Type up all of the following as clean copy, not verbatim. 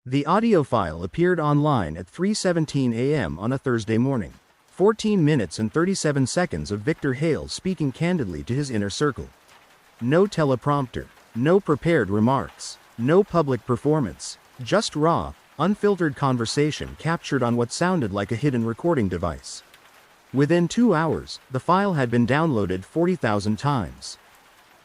The audio file appeared online at 3:17 a.m. on a Thursday morning. 14 minutes and 37 seconds of Victor Hale speaking candidly to his inner circle. No teleprompter, no prepared remarks, no public performance, just raw, unfiltered conversation captured on what sounded like a hidden recording device. Within 2 hours, the file had been downloaded 40,000 times.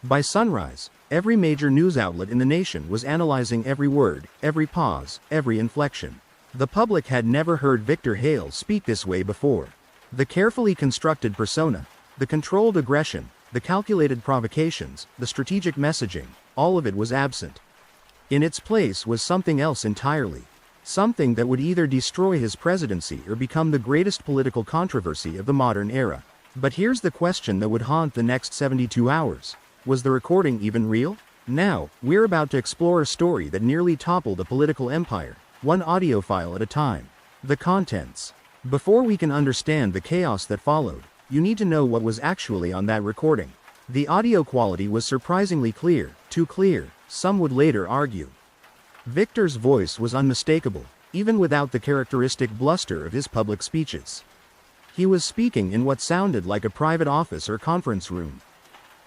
By sunrise, every major news outlet in the nation was analyzing every word, every pause, every inflection. The public had never heard Victor Hale speak this way before. The carefully constructed persona, the controlled aggression, the calculated provocations, the strategic messaging, all of it was absent. In its place was something else entirely. Something that would either destroy his presidency or become the greatest political controversy of the modern era. But here's the question that would haunt the next 72 hours. Was the recording even real? Now, we're about to explore a story that nearly toppled a political empire, one audio file at a time. The contents. Before we can understand the chaos that followed, you need to know what was actually on that recording. The audio quality was surprisingly clear, too clear, some would later argue. Victor's voice was unmistakable, even without the characteristic bluster of his public speeches. He was speaking in what sounded like a private office or conference room.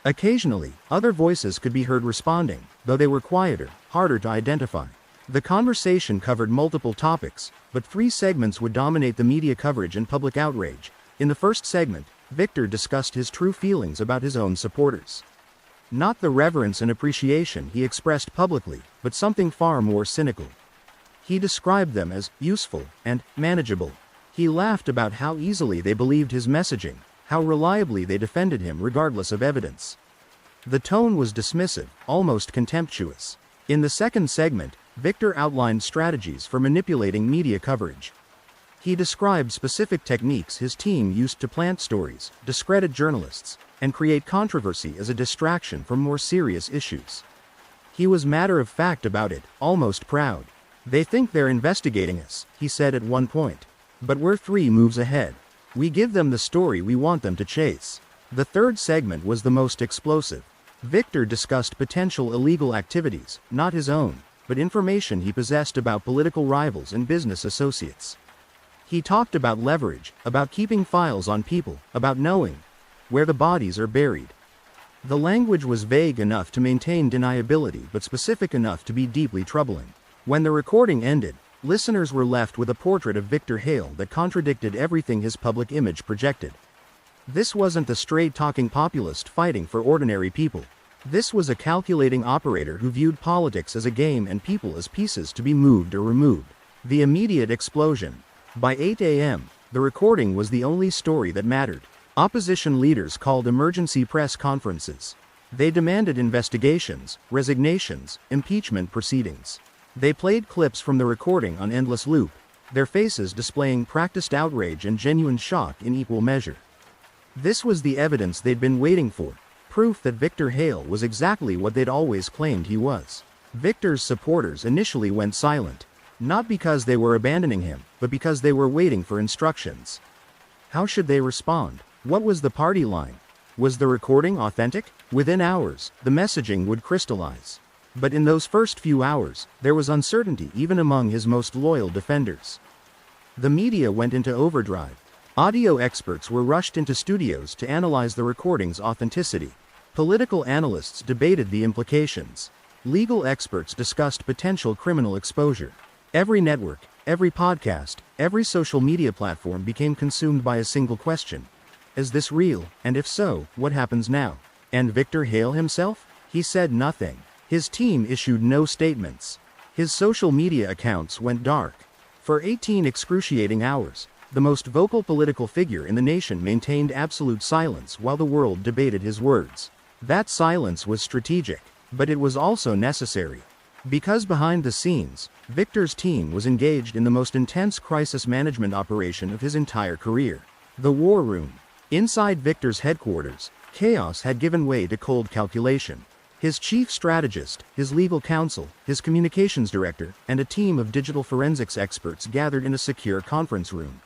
Occasionally, other voices could be heard responding, though they were quieter, harder to identify. The conversation covered multiple topics, but 3 segments would dominate the media coverage and public outrage. In the first segment, Victor discussed his true feelings about his own supporters. Not the reverence and appreciation he expressed publicly, but something far more cynical. He described them as useful and manageable. He laughed about how easily they believed his messaging, how reliably they defended him regardless of evidence. The tone was dismissive, almost contemptuous. In the second segment, Victor outlined strategies for manipulating media coverage. He described specific techniques his team used to plant stories, discredit journalists, and create controversy as a distraction from more serious issues. He was matter-of-fact about it, almost proud. "They think they're investigating us," he said at one point. "But we're 3 moves ahead. We give them the story we want them to chase." The third segment was the most explosive. Victor discussed potential illegal activities, not his own, but information he possessed about political rivals and business associates. He talked about leverage, about keeping files on people, about knowing where the bodies are buried. The language was vague enough to maintain deniability but specific enough to be deeply troubling. When the recording ended, listeners were left with a portrait of Victor Hale that contradicted everything his public image projected. This wasn't the straight-talking populist fighting for ordinary people. This was a calculating operator who viewed politics as a game and people as pieces to be moved or removed. The immediate explosion. By 8 a.m., the recording was the only story that mattered. Opposition leaders called emergency press conferences. They demanded investigations, resignations, impeachment proceedings. They played clips from the recording on endless loop, their faces displaying practiced outrage and genuine shock in equal measure. This was the evidence they'd been waiting for, proof that Victor Hale was exactly what they'd always claimed he was. Victor's supporters initially went silent, not because they were abandoning him, but because they were waiting for instructions. How should they respond? What was the party line? Was the recording authentic? Within hours, the messaging would crystallize. But in those first few hours, there was uncertainty even among his most loyal defenders. The media went into overdrive. Audio experts were rushed into studios to analyze the recording's authenticity. Political analysts debated the implications. Legal experts discussed potential criminal exposure. Every network, every podcast, every social media platform became consumed by a single question. Is this real? And if so, what happens now? And Victor Hale himself? He said nothing. His team issued no statements. His social media accounts went dark. For 18 excruciating hours, the most vocal political figure in the nation maintained absolute silence while the world debated his words. That silence was strategic, but it was also necessary. Because behind the scenes, Victor's team was engaged in the most intense crisis management operation of his entire career. The war room. Inside Victor's headquarters, chaos had given way to cold calculation. His chief strategist, his legal counsel, his communications director, and a team of digital forensics experts gathered in a secure conference room.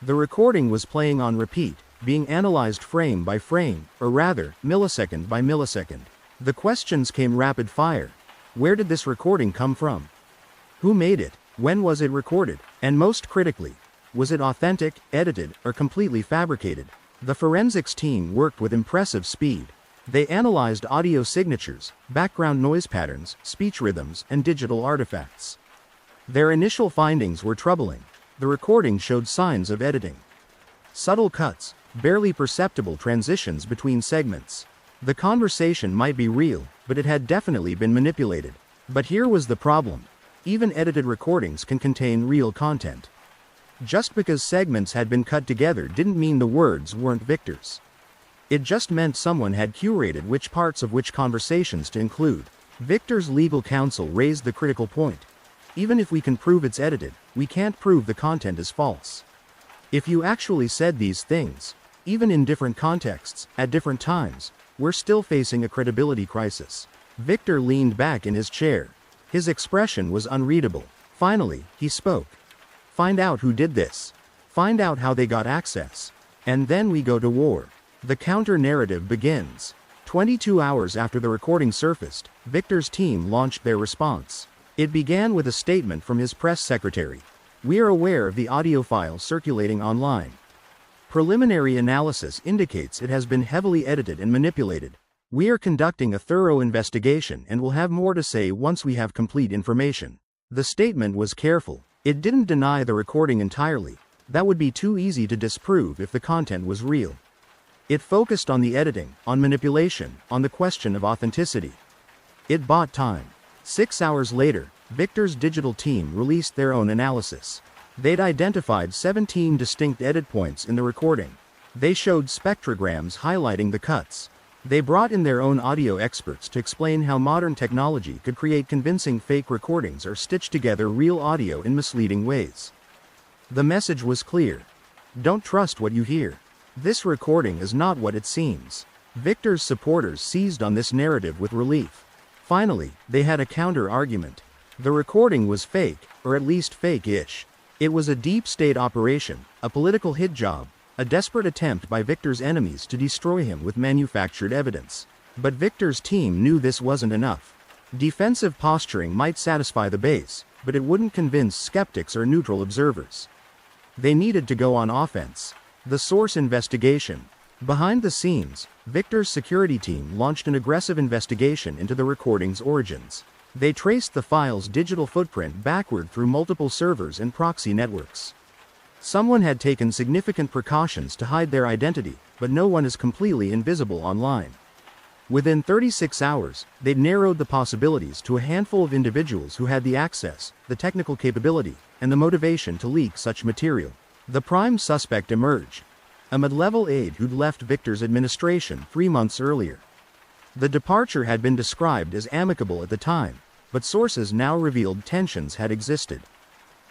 The recording was playing on repeat, being analyzed frame by frame, or rather, millisecond by millisecond. The questions came rapid fire. Where did this recording come from? Who made it? When was it recorded? And most critically, was it authentic, edited, or completely fabricated? The forensics team worked with impressive speed. They analyzed audio signatures, background noise patterns, speech rhythms, and digital artifacts. Their initial findings were troubling. The recording showed signs of editing. Subtle cuts, barely perceptible transitions between segments. The conversation might be real, but it had definitely been manipulated. But here was the problem. Even edited recordings can contain real content. Just because segments had been cut together didn't mean the words weren't Victor's. It just meant someone had curated which parts of which conversations to include. Victor's legal counsel raised the critical point. Even if we can prove it's edited, we can't prove the content is false. If you actually said these things, even in different contexts, at different times, we're still facing a credibility crisis. Victor leaned back in his chair. His expression was unreadable. Finally, he spoke. Find out who did this. Find out how they got access. And then we go to war. The counter-narrative begins. 22 hours after the recording surfaced, Victor's team launched their response. It began with a statement from his press secretary. We are aware of the audio file circulating online. Preliminary analysis indicates it has been heavily edited and manipulated. We are conducting a thorough investigation and will have more to say once we have complete information. The statement was careful. It didn't deny the recording entirely. That would be too easy to disprove if the content was real. It focused on the editing, on manipulation, on the question of authenticity. It bought time. 6 hours later, Victor's digital team released their own analysis. They'd identified 17 distinct edit points in the recording. They showed spectrograms highlighting the cuts. They brought in their own audio experts to explain how modern technology could create convincing fake recordings or stitch together real audio in misleading ways. The message was clear. Don't trust what you hear. This recording is not what it seems. Victor's supporters seized on this narrative with relief. Finally, they had a counter-argument. The recording was fake, or at least fake-ish. It was a deep state operation, a political hit job, a desperate attempt by Victor's enemies to destroy him with manufactured evidence. But Victor's team knew this wasn't enough. Defensive posturing might satisfy the base, but it wouldn't convince skeptics or neutral observers. They needed to go on offense. The source investigation. Behind the scenes, Victor's security team launched an aggressive investigation into the recording's origins. They traced the file's digital footprint backward through multiple servers and proxy networks. Someone had taken significant precautions to hide their identity, but no one is completely invisible online. Within 36 hours, they'd narrowed the possibilities to a handful of individuals who had the access, the technical capability, and the motivation to leak such material. The prime suspect emerged. A mid-level aide who'd left Victor's administration 3 months earlier. The departure had been described as amicable at the time, but sources now revealed tensions had existed.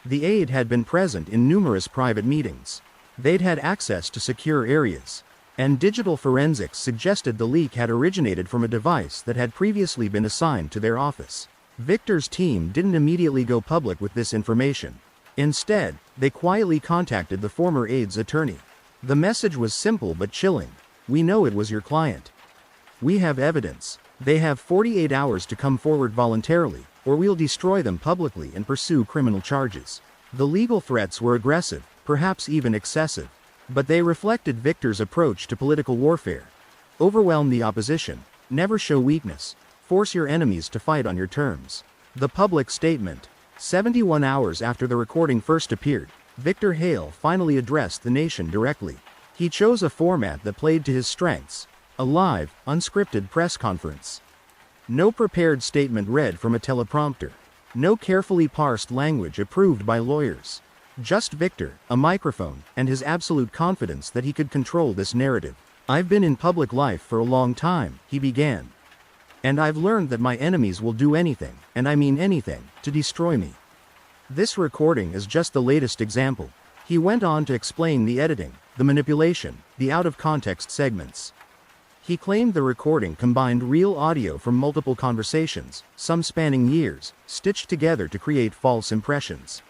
The aide had been present in numerous private meetings. They'd had access to secure areas. And digital forensics suggested the leak had originated from a device that had previously been assigned to their office. Victor's team didn't immediately go public with this information. Instead, they quietly contacted the former aide's attorney. The message was simple but chilling. We know it was your client. We have evidence. They have 48 hours to come forward voluntarily, or we'll destroy them publicly and pursue criminal charges. The legal threats were aggressive, perhaps even excessive. But they reflected Victor's approach to political warfare. Overwhelm the opposition. Never show weakness. Force your enemies to fight on your terms. The public statement. 71 hours after the recording first appeared, Victor Hale finally addressed the nation directly. He chose a format that played to his strengths. A live, unscripted press conference. No prepared statement read from a teleprompter. No carefully parsed language approved by lawyers. Just Victor, a microphone, and his absolute confidence that he could control this narrative. I've been in public life for a long time, he began. And I've learned that my enemies will do anything, and I mean anything, to destroy me. This recording is just the latest example. He went on to explain the editing, the manipulation, the out-of-context segments. He claimed the recording combined real audio from multiple conversations, some spanning years, stitched together to create false impressions.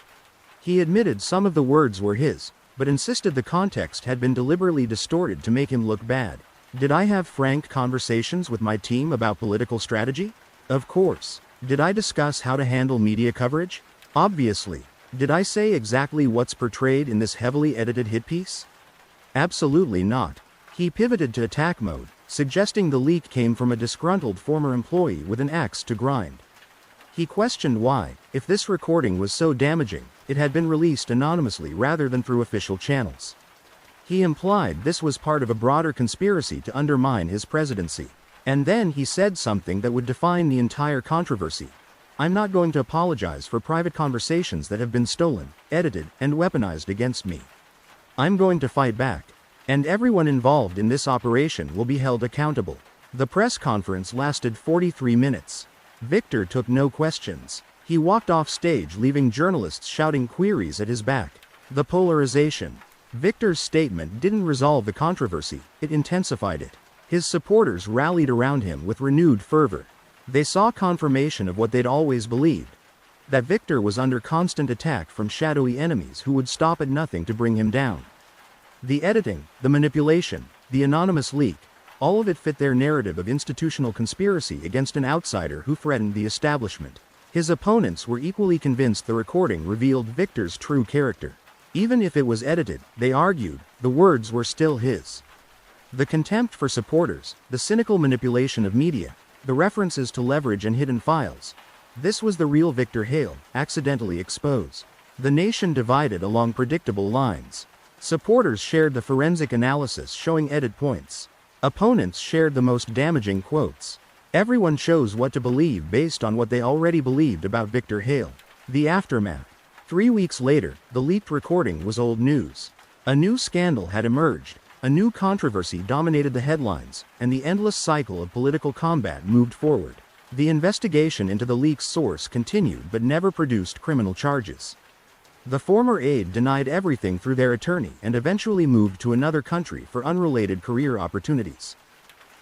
He admitted some of the words were his, but insisted the context had been deliberately distorted to make him look bad. Did I have frank conversations with my team about political strategy? Of course. Did I discuss how to handle media coverage? Obviously. Did I say exactly what's portrayed in this heavily edited hit piece? Absolutely not. He pivoted to attack mode, suggesting the leak came from a disgruntled former employee with an axe to grind. He questioned why, if this recording was so damaging, it had been released anonymously rather than through official channels. He implied this was part of a broader conspiracy to undermine his presidency. And then he said something that would define the entire controversy. I'm not going to apologize for private conversations that have been stolen, edited, and weaponized against me. I'm going to fight back. And everyone involved in this operation will be held accountable. The press conference lasted 43 minutes. Victor took no questions. He walked off stage, leaving journalists shouting queries at his back. The polarization. Victor's statement didn't resolve the controversy, it intensified it. His supporters rallied around him with renewed fervor. They saw confirmation of what they'd always believed: that Victor was under constant attack from shadowy enemies who would stop at nothing to bring him down. The editing, the manipulation, the anonymous leak, all of it fit their narrative of institutional conspiracy against an outsider who threatened the establishment. His opponents were equally convinced the recording revealed Victor's true character. Even if it was edited, they argued, the words were still his. The contempt for supporters, the cynical manipulation of media, the references to leverage and hidden files. This was the real Victor Hale, accidentally exposed. The nation divided along predictable lines. Supporters shared the forensic analysis showing edit points. Opponents shared the most damaging quotes. Everyone chose what to believe based on what they already believed about Victor Hale. The aftermath. 3 weeks later, the leaked recording was old news. A new scandal had emerged. A new controversy dominated the headlines, and the endless cycle of political combat moved forward. The investigation into the leak's source continued but never produced criminal charges. The former aide denied everything through their attorney and eventually moved to another country for unrelated career opportunities.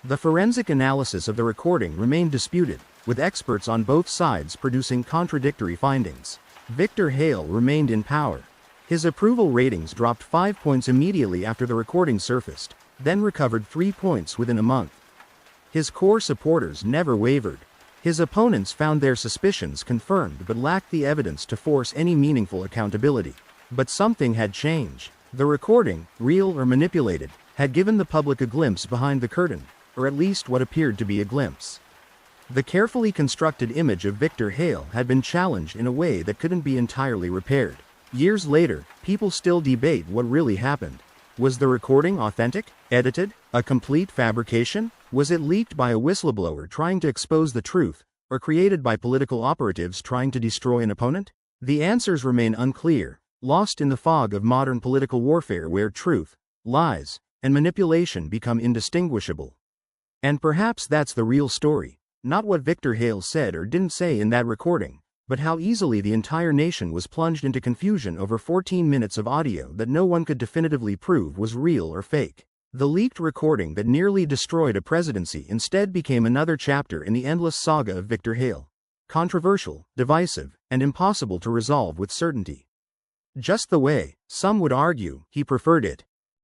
The forensic analysis of the recording remained disputed, with experts on both sides producing contradictory findings. Victor Hale remained in power. His approval ratings dropped 5 points immediately after the recording surfaced, then recovered 3 points within a month. His core supporters never wavered. His opponents found their suspicions confirmed but lacked the evidence to force any meaningful accountability. But something had changed. The recording, real or manipulated, had given the public a glimpse behind the curtain, or at least what appeared to be a glimpse. The carefully constructed image of Victor Hale had been challenged in a way that couldn't be entirely repaired. Years later, people still debate what really happened. Was the recording authentic, edited, a complete fabrication? Was it leaked by a whistleblower trying to expose the truth, or created by political operatives trying to destroy an opponent? The answers remain unclear, lost in the fog of modern political warfare where truth, lies, and manipulation become indistinguishable. And perhaps that's the real story. Not what Victor Hale said or didn't say in that recording, but how easily the entire nation was plunged into confusion over 14 minutes of audio that no one could definitively prove was real or fake. The leaked recording that nearly destroyed a presidency instead became another chapter in the endless saga of Victor Hale. Controversial, divisive, and impossible to resolve with certainty. Just the way, some would argue, he preferred it.